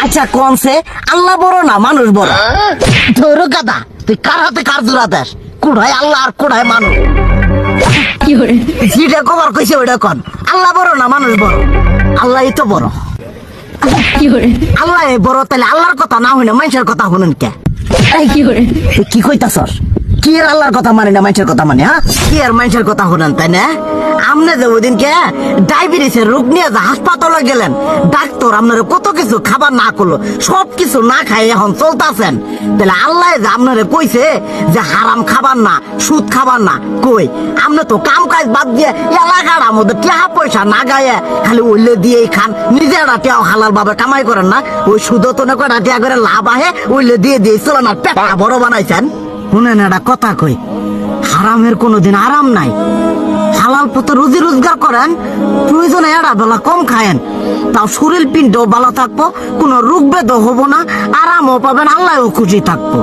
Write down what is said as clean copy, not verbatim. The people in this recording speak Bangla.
আচ্ছা কনসে আল্লাহ বড় না মানুষ বড়? ধরো গাদা, তুই কার হাতে কার জোড়া দেশ? কোড়ায় আল্লাহ আর কোড়ায় মানুষ। যেটা কবার কইছে ওইটা কন। আল্লাহ বড় না মানুষ বড়? আল্লাহই তো বড়। আল্লাহ বড়, তাহলে আল্লাহর কথা না হইনা মানুষের কথা শুনেন কে? তুই কি কইতাছস? কি আর আল্লাহর কথা মানে না মানুষের কথা মানে? হ্যাঁ, কি আর মানুষের কথা শুনেন তাই না? আমনে যে ওই দিনকে ডায়াবেটিসের রোগ নিয়ে যে হাসপাতালে গেলেন, ডাক্তার আপনার কত কিছু খাবার না করলো, সব কিছু না খাই এখন চলতেছেন, তাহলে আল্লাহ যে আপনারে কইছে যে হারাম খাবার না, সুদ খাবার না, কই আপনি তো কাম কাজ বাদ দিয়ে এলাকার মধ্যে টাকা পয়সা না গায়ে খালি উল্লে দিয়েই খান, নিজেরা টিয়াও হালাল ভাবে কামাই করেন না, ওই সুদ তো না কটা টিয়া করে লাভ আহে উল্লে দিয়ে দিয়ে চলে না, পেটা বড় বানাইছেন। শুনেন একটা কথা কই, হারামের কোনোদিন আরাম নাই। হালাল পথে রুজি রোজগার করেন, প্রয়োজনে এড়া বেলা কম খায়েন, তাও শরীর পিণ্ডও ভালো থাকবো, কোনো রোগ বেদও হবো না, আরামও পাবেন, আল্লাহও খুশি থাকবো।